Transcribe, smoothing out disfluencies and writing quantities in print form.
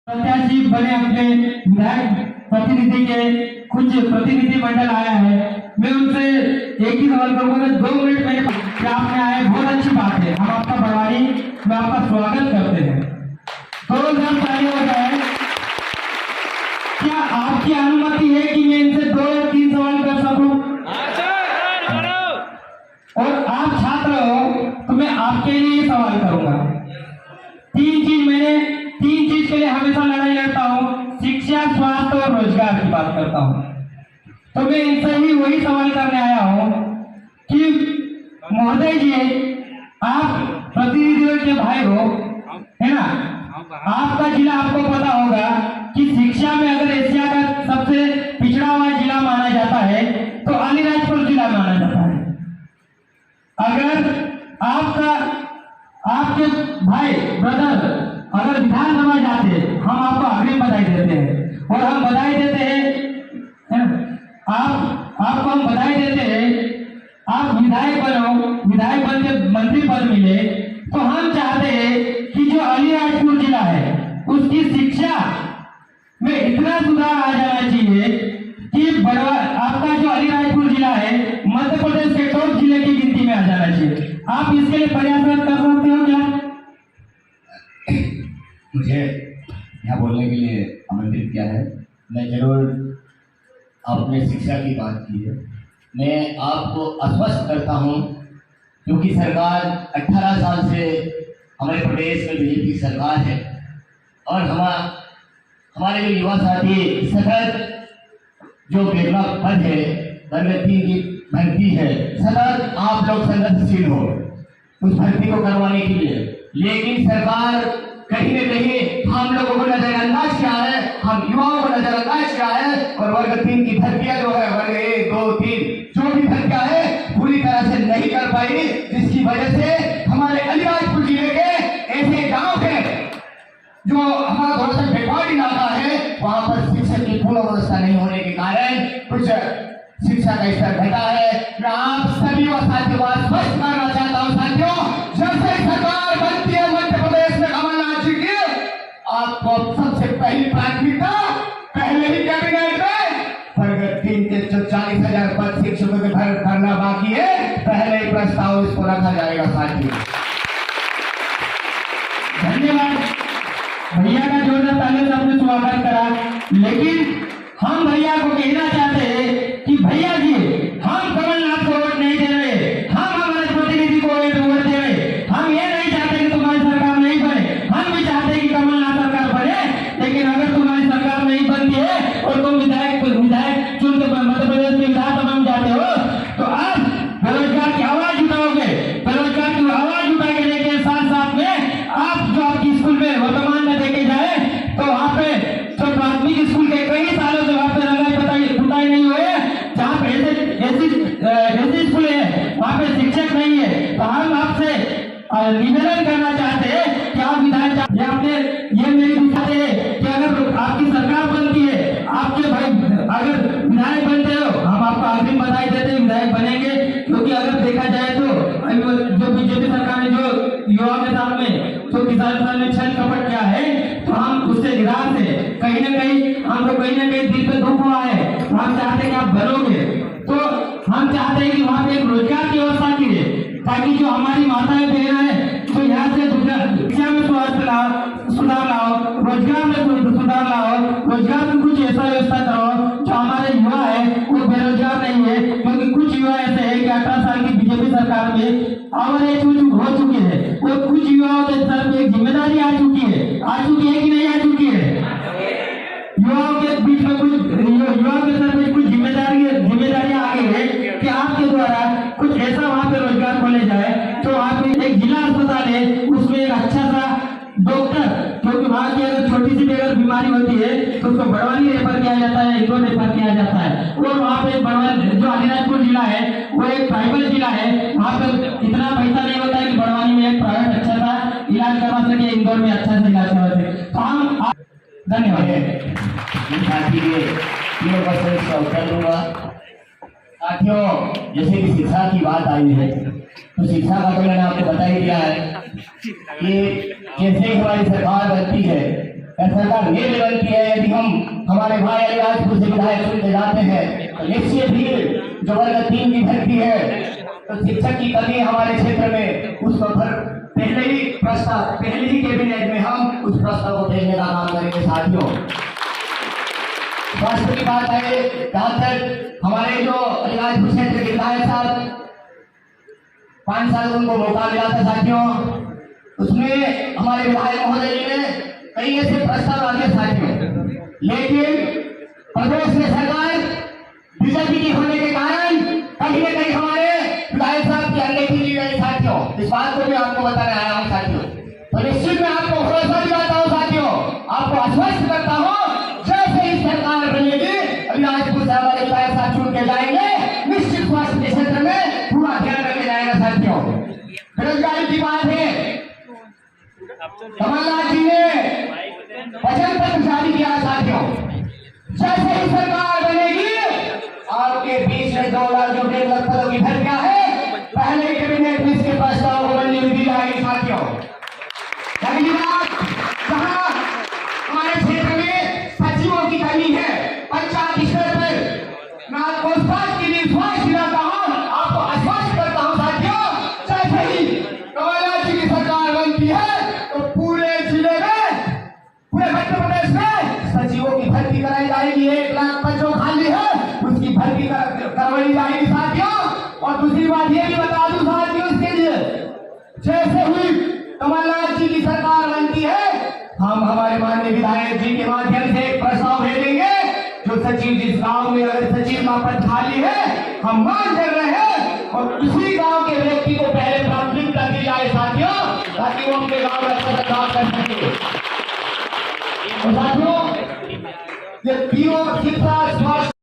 प्रत्याशी बने अपने विधायक प्रतिनिधि के कुछ प्रतिनिधि मंडल आया है। मैं उनसे एक ही सवाल करूंगा, 2 मिनट मेरे पास आपने आए, बहुत अच्छी बात है। हम आपका बड़वानी में आपका स्वागत करते हैं। तो ताली हो जाए। क्या आपकी अनुमति है कि मैं इनसे 2 या 3 सवाल कर सकूं? और आप छात्र हो तो मैं आपके लिए सवाल करूंगा। 3 चीज के लिए हमेशा लड़ाई लड़ता हूँ, शिक्षा, स्वास्थ्य और रोजगार की बात करता हूँ। तो मैं इनसे ही वही सवाल करने आया हूँ कि महोदय जी, आप प्रतिनिधियों के भाई हो, है ना? आपका जिला आपको पता होगा कि शिक्षा में अगर एशिया का सबसे पिछड़ा हुआ जिला माना जाता है तो अलीराजपुर जिला माना जाता है। अगर आपके भाई ब्रदर अगर विधानसभा जाते, हम आपको अग्रिम बधाई देते हैं। और हम बधाई देते हैं, आपको हम बधाई देते हैं। आप विधायक बनो, विधायक बन के मंत्री पद मिले, तो हम चाहते हैं कि जो अलीराजपुर जिला है उसकी शिक्षा में इतना सुधार आ जाना चाहिए कि आपका जो अलीराजपुर जिला है मध्य प्रदेश के टॉप जिले की गिनती में आ जाना चाहिए। आप इसके लिए प्रयासरत कर सकते हो क्या? मुझे यहाँ बोलने के लिए आमंत्रित किया है। मैं जरूर, आपने शिक्षा की बात की है, मैं आपको आश्वस्त करता हूँ, क्योंकि सरकार 18 साल से हमारे प्रदेश में बीजेपी की सरकार है और हमारे जो युवा साथी सतत जो बेगला पद है, वर्ग 3 की भर्ती है, सतत आप लोग संघर्षशील हो उस भर्ती को करवाने के लिए। लेकिन सरकार कहीं न कहीं हम लोगों को नजरअंदाज किया है, हम युवाओं को नजरअंदाज किया है और वर्ग 3 की भर्तियां जो है, वर्ग 1, 2, 3 जो भी भर्तियां है पूरी तरह से नहीं कर पाई, जिसकी वजह से हमारे अलीराजपुर जिले के ऐसे गांव है जो हमारा थोड़ा सा बैकवर्ड इलाका है, वहां पर शिक्षा की पूर्ण व्यवस्था नहीं होने के कारण कुछ शिक्षा का स्तर घटा है। मैं आप सभी को साथियों को स्पष्ट करना चाहता हूँ, साथियों, जब से सरकार बनती है मध्य प्रदेश में कमलनाथ जी की, आपको सबसे पहली प्राथमिकता पहले ही कैबिनेट में वर्ग 3 के 40,000 पद शिक्षकों के भरना बाकी है, पहले ही प्रस्ताव इसको रखा जाएगा। साथियों धन्यवाद, भैया का जोरदार ताली से आपने स्वागत करा। लेकिन हम भैया को कहना चाहते हैं कि भैया जी, हम कमलनाथ को वोट नहीं दे रहे, हम हमारे प्रतिनिधि को वोट दे रहे। हम ये नहीं चाहते कि तुम्हारी सरकार नहीं बने, हम भी चाहते हैं कि कमलनाथ सरकार बने। लेकिन अगर तुम्हारी सरकार नहीं बनती है और तुम विधायक चुन के मध्य प्रदेश के विधानसभा में जाते हो, तो आप बेरोजगार की आवाज उठाओगे। बेरोजगार की आवाज उठा के लेके साथ साथ में आप जो आपकी स्कूल में वर्तमान में देखे जाए तो वहाँ पे जो प्राथमिक स्कूल के कई सालों से वहाँ पे रंगाई पुताई नहीं हुए, जहाँ पे ऐसी स्कूल है वहाँ पे शिक्षक नहीं है। तो हम आपसे निवेदन करना चाहते हैं कि आप विधायक ये मेरी दिखाते हैं कि अगर आपकी सरकार बनती है, आपके भाई अगर विधायक बनते हो, हम आपको अग्रिम बधाई देते हैं, विधायक बनेंगे। क्योंकि अगर देखा जाए तो जो बीजेपी सरकार ने जो युवाओं के साथ में जो किसान ने छल कपट किया है, तो हम उससे निराश है। कहीं ना कहीं हमको कहीं ना कहीं दिल पे दुख हुआ है। हम चाहते हैं कि आप बनोगे, तो हम चाहते हैं कि वहाँ पे एक रोजगार की व्यवस्था कीजिए, ताकि जो हमारी माताएं बहन है तो यहाँ से शिक्षा में सुधार लाओ, रोजगार में सुधार लाओ, रोजगार में कुछ ऐसा व्यवस्था करो जो हमारे युवा है वो बेरोजगार नहीं है। क्योंकि कुछ युवा ऐसे है कि 18 साल की बीजेपी सरकार में आवाज हो चुकी है, और कुछ युवाओं के सर पे एक जिम्मेदारी आ चुकी है कि नहीं आ चुकी है? युवाओं के बीच में युवाओं के सर पे कुछ जिम्मेदारियां आ गई है कि आपके द्वारा कुछ ऐसा वहाँ पे रोजगार खोले जाए। तो वहाँ पे एक जिला अस्पताल है, उसमें एक अच्छा सा डॉक्टर, क्योंकि वहाँ की अगर छोटी सी भी अगर बीमारी होती है तो उसको बड़वानी रेफर किया जाता है, इंदौर रेफर किया जाता है। और वहाँ पे जो अलीराजपुर जिला है वो एक ट्राइबल जिला है, वहाँ पे इतना पैसा नहीं होता है कि बड़वानी में एक प्राइवेट अच्छा सा इलाज करवा सके, इंदौर में अच्छा सा इलाज करवा सके। तो हम धन्यवाद। उत्तर दूंगा। साथियों, जैसे कि शिक्षा की बात आई है, तो शिक्षा का तो मैंने आपको बता ही दिया है कि जैसे ही हमारी सरकार बनती है सरकार ये विनती है, यदि हम हमारे भाई अलीराजपुर से विधायक चुनते जाते हैं तो निश्चित ही जो वर्ग 3 की भर्ती है तो शिक्षक की कमी हमारे क्षेत्र में, उसको पहले ही कैबिनेट में हम उस प्रस्ताव को भेजने का काम करेंगे साथियों। स्वास्थ्य की बात है, जहाँ तक हमारे जो अलीराजपुर क्षेत्र के विधायक साहब 5 साल उनको मौका मिला था साथियों, उसमें हमारे विधायक महोदय जी ने कई ऐसे प्रस्ताव आगे साथियों, लेकिन प्रदेश में सरकार बीजेपी की होने के कारण कहीं न कहीं हमारे विधायक साहब की अनदेखी की गई साथियों। इस बात को भी आपको बताने आया हूँ साथियों। तो निश्चित मैं आपको भरोसा दिलाता हूँ साथियों, आपको आश्वस्त करता हूँ, जैसे ही सरकार बनेगी अलीराजपुर से हमारे विधायक साहब चुन के जाएंगे, निश्चित स्वास्थ्य के क्षेत्र में पूरा ध्यान रखा जाएगा साथियों। बेरोजगारी की बात है, कमलनाथ जी ने वचन पत्र जारी किया साथियों, जैसे ही सरकार बनेगी आपके बीच में 2 लाख जो 1.5 लाख पदों की भर्तियां है, पहले कैबिनेट में इसके प्रस्ताव को मंजूरी दी जाएगी साथियों। अगली बात, जहां हमारे क्षेत्र में सचिवों की कमी है पंचायत स्तर पर, मैं आपको इस बात के लिए विश्वास दिलाता हूं, आपको आश्वस्त करता हूं साथियों, जैसे ही कमलनाथ जी की सरकार बनती है तो पूरे जिले में, पूरे मध्य प्रदेश में सचिवों की भर्ती कराई जाएगी। 1 लाख पद जो खाली है उसकी भर्ती करवाई जाएगी साथियों। और दूसरी बात ये भी बता दूं साथियों, इसके लिए जैसे हुई कमलनाथ जी की सरकार बनती है, हम हमारे माननीय विधायक जी के माध्यम से एक प्रस्ताव भेजेंगे, जो सचिव जिस गांव में अगर सचिव का पद खाली है हम मांग कर रहे हैं, और उसी गांव के व्यक्ति को पहले प्राथमिकता दी जाए साथियों, ताकि वो अपने गांव में अच्छा काम कर सके। तो साथियों, ये तीनों शिक्षा, स्वास्थ्य